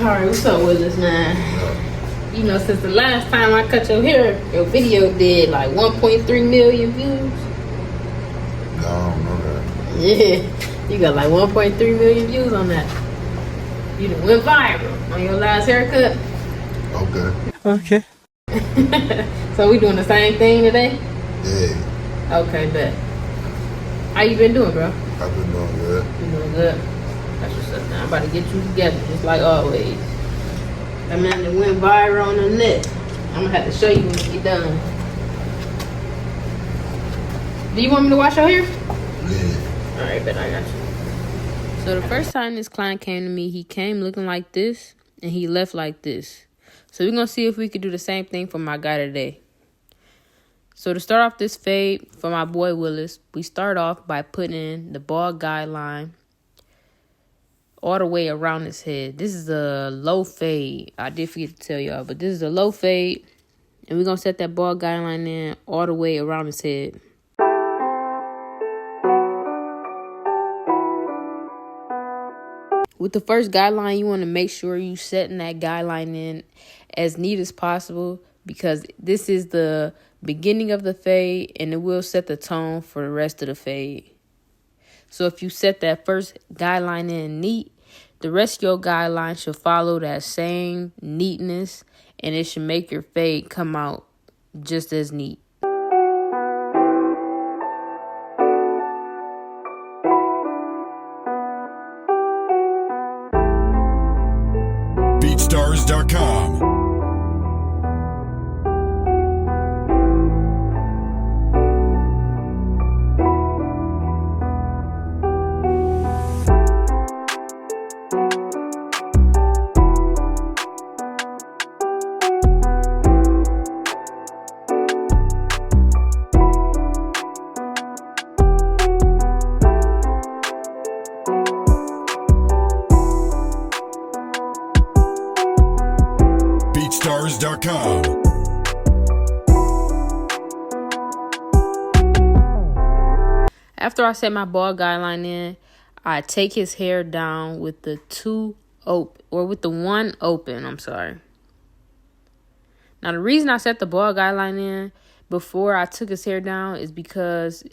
Alright, what's up with us, man? You know, since the last time I cut your hair, your video did like 1.3 million views. No, I don't know that. Yeah, you got like 1.3 million views on that. You done went viral on your last haircut. Okay. So we doing the same thing today? Yeah. Okay, bet. How you been doing, bro? I've been doing good. You doing good? That's what's up, man. I'm about to get you together, just like always. That man that went viral on the net. I'm gonna have to show you when you get done. Do you want me to wash your hair? Yeah. Alright, bet I got you. So the first time this client came to me, he came looking like this, and he left like this. So we're gonna see if we could do the same thing for my guy today. So to start off this fade for my boy Willis, we start off by putting in the bald guideline all the way around his head. This is a low fade. I did forget to tell y'all, but this is a low fade. And we're going to set that bald guideline in all the way around his head. With the first guideline, you want to make sure you setting that guideline in as neat as possible, because this is the beginning of the fade and it will set the tone for the rest of the fade. So if you set that first guideline in neat, the rest of your guideline should follow that same neatness, and it should make your fade come out just as neat. BeatStars.com. BeatStars.com. After I set my bald guideline in, I take his hair down with the one open, I'm sorry. Now the reason I set the bald guideline in before I took his hair down is because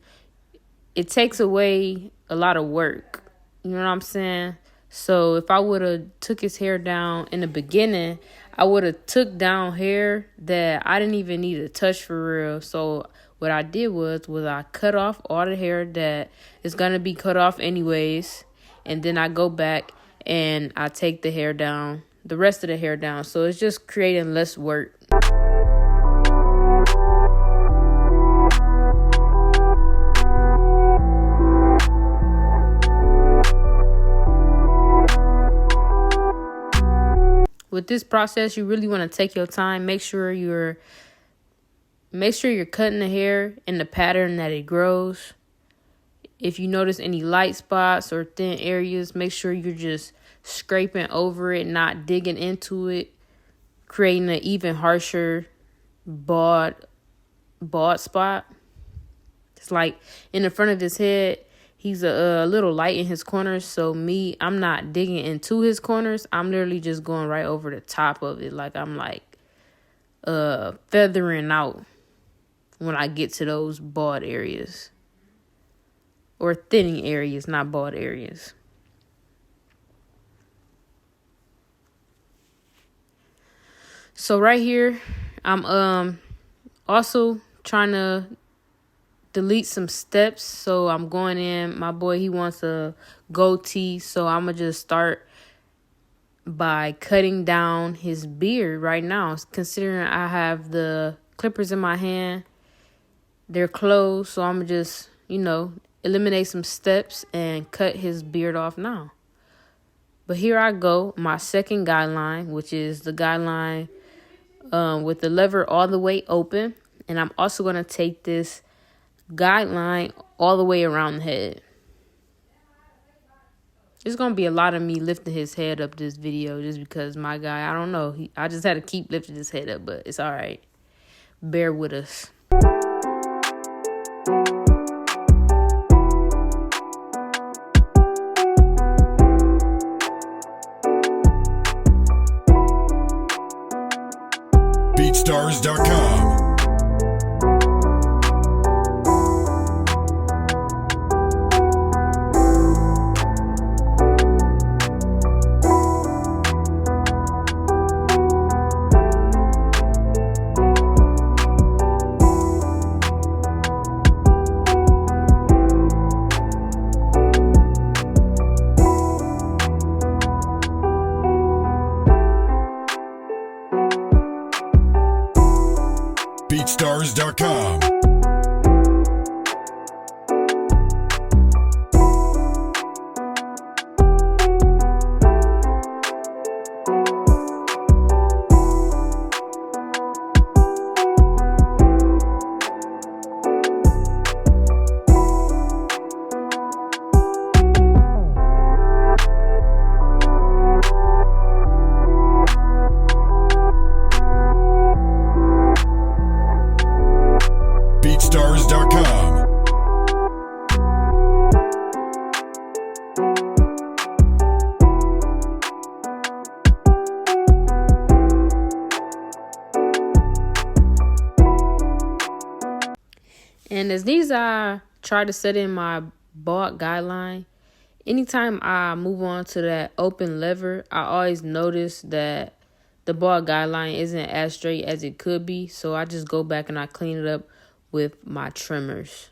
it takes away a lot of work. You know what I'm saying? So if I would have took his hair down in the beginning, I would have took down hair that I didn't even need to touch for real. So what I did was I cut off all the hair that is going to be cut off anyways. And then I go back and I take the hair down, the rest of the hair down. So it's just creating less work. With this process, you really want to take your time. Make sure you're cutting the hair in the pattern that it grows. If you notice any light spots or thin areas, make sure you're just scraping over it, not digging into it, creating an even harsher bald spot. It's like in the front of his head, he's a little light in his corners. So I'm not digging into his corners. I'm literally just going right over the top of it. Like I'm feathering out when I get to those bald areas. Or thinning areas, not bald areas. So right here, I'm also trying to delete some steps. So I'm going in. My boy, he wants a goatee. So I'm going to just start by cutting down his beard right now. Considering I have the clippers in my hand, they're closed. So I'm going to just, eliminate some steps and cut his beard off now. But here I go, my second guideline, which is the guideline with the lever all the way open. And I'm also going to take this guideline all the way around the head. There's going to be a lot of me lifting his head up this video just because my guy, I don't know. I just had to keep lifting his head up, but it's all right. Bear with us. BeatStars.com. BeatStars.com. BeatStars.com. And as these I try to set in my baud guideline, anytime I move on to that open lever, I always notice that the baud guideline isn't as straight as it could be. So I just go back and I clean it up with my trimmers.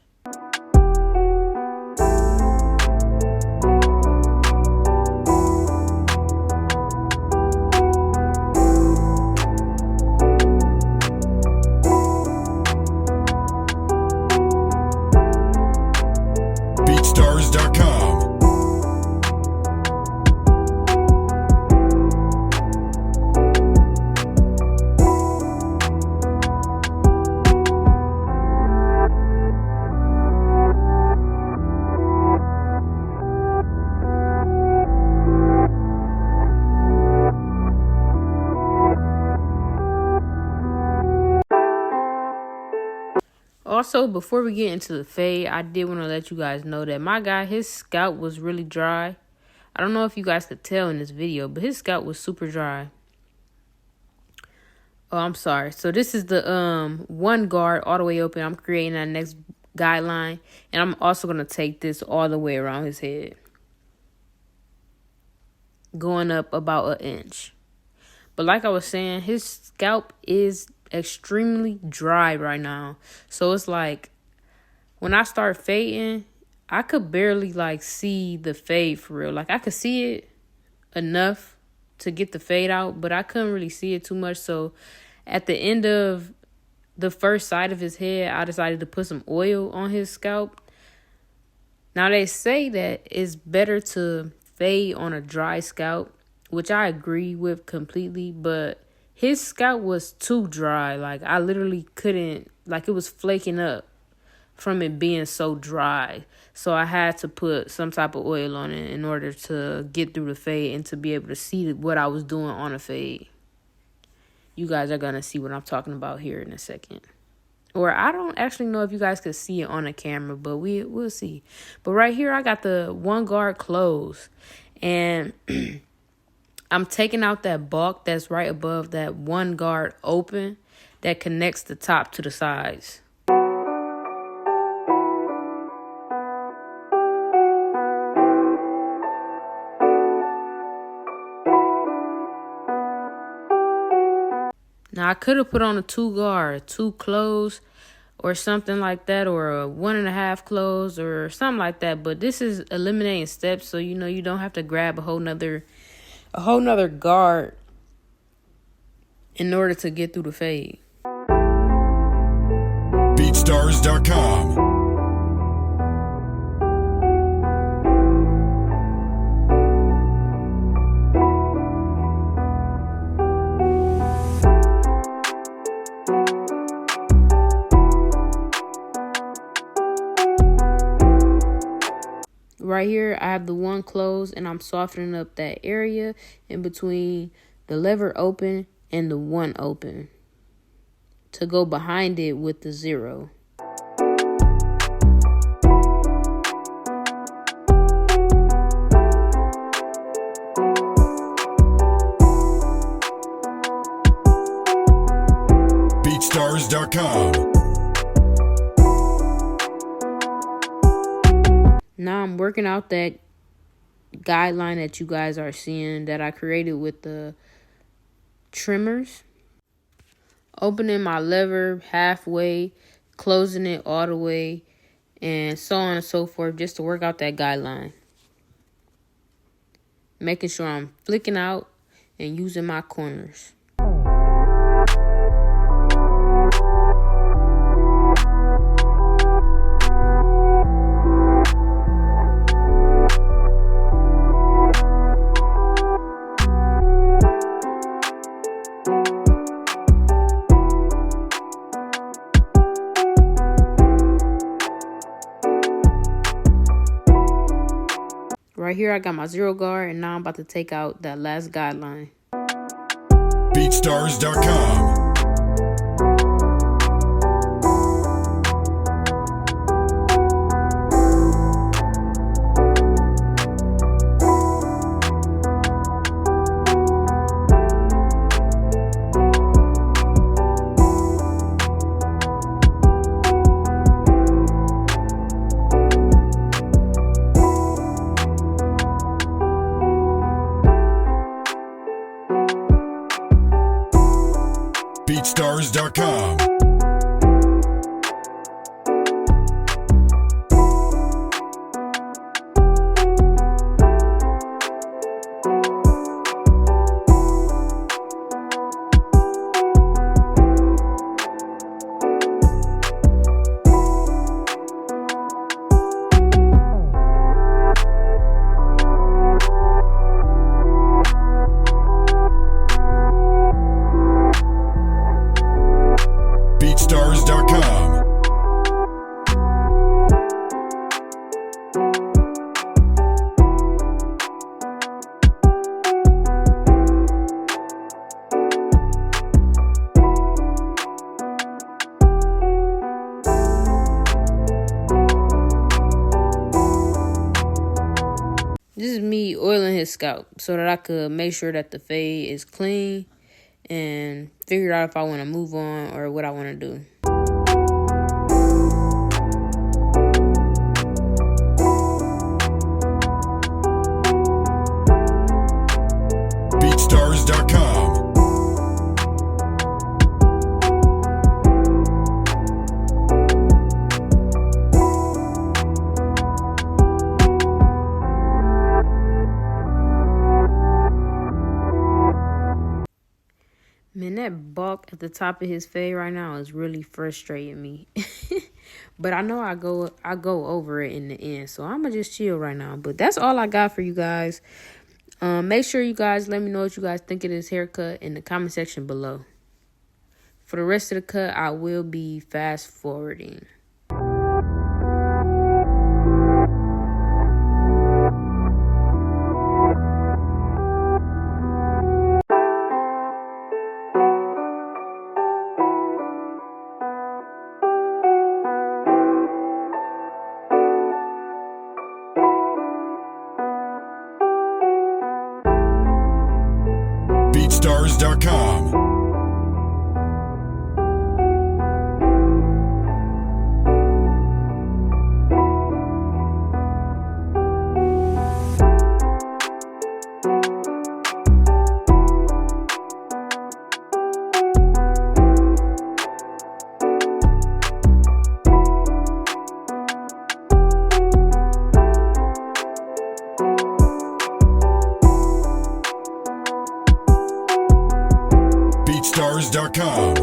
BeatStars.com. Also, before we get into the fade, I did want to let you guys know that my guy, his scalp was really dry. I don't know if you guys could tell in this video, but his scalp was super dry. Oh, I'm sorry. So this is the one guard all the way open. I'm creating that next guideline, and I'm also going to take this all the way around his head, going up about 1 inch. But like I was saying, his scalp is extremely dry right now. So it's like when I start fading, I could barely like see the fade for real. Like I could see it enough to get the fade out, but I couldn't really see it too much. So at the end of the first side of his head, I decided to put some oil on his scalp. Now they say that it's better to fade on a dry scalp, which I agree with completely, but his scalp was too dry. Like I literally couldn't, like it was flaking up from it being so dry. So I had to put some type of oil on it in order to get through the fade and to be able to see what I was doing on a fade. You guys are going to see what I'm talking about here in a second. Or I don't actually know if you guys could see it on the camera, but we'll see. But right here, I got the one guard closed. And I'm taking out that bulk that's right above that one guard open that connects the top to the sides. Now I could have put on a 2 guard, 2 close or something like that, or a 1.5 close or something like that. But this is eliminating steps, so you don't have to grab a whole nother guard in order to get through the fade. BeatStars.com. Right here, I have the one closed, and I'm softening up that area in between the lever open and the one open to go behind it with the 0. BeatStars.com. Now I'm working out that guideline that you guys are seeing that I created with the trimmers. Opening my lever halfway, closing it all the way, and so on and so forth, just to work out that guideline. Making sure I'm flicking out and using my corners. Right here, I got my zero guard, and now I'm about to take out that last guideline. BeatStars.com. BeatStars.com. BeatStars.com. This is me oiling his scalp so that I could make sure that the fade is clean and figure out if I want to move on or what I want to do. BeatStars.com. Man, that bulk at the top of his fade right now is really frustrating me. But I know I go over it in the end, so I'm gonna just chill right now. But that's all I got for you guys. Make sure you guys let me know what you guys think of this haircut in the comment section below. For the rest of the cut, I will be fast forwarding. BeatStars.com. BeatStars.com.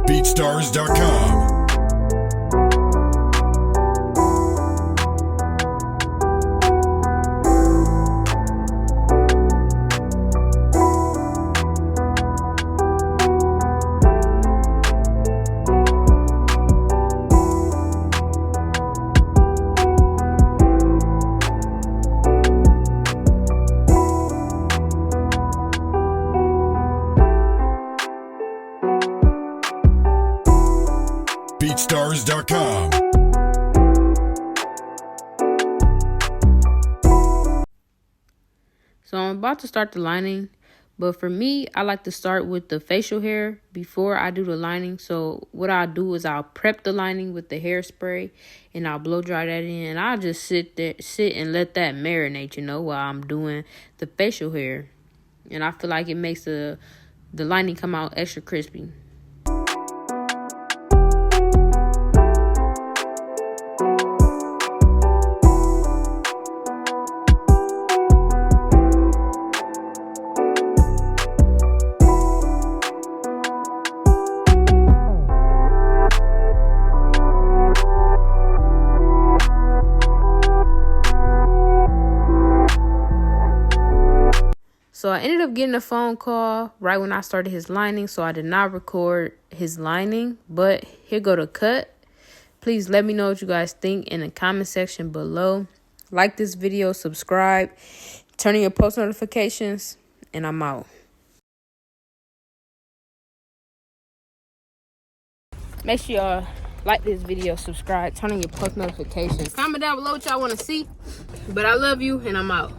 BeatStars.com. BearStars.com. So I'm about to start the lining, but for me, I like to start with the facial hair before I do the lining. So what I'll do is I'll prep the lining with the hairspray and I'll blow dry that in, and I'll just sit and let that marinate, while I'm doing the facial hair. And I feel like it makes the lining come out extra crispy. So I ended up getting a phone call right when I started his lining, so I did not record his lining, but here go the cut. Please let me know what you guys think in the comment section below. Like this video, subscribe, turn on your post notifications, and I'm out. Make sure y'all like this video, subscribe, turn on your post notifications. Comment down below what y'all want to see, but I love you, and I'm out.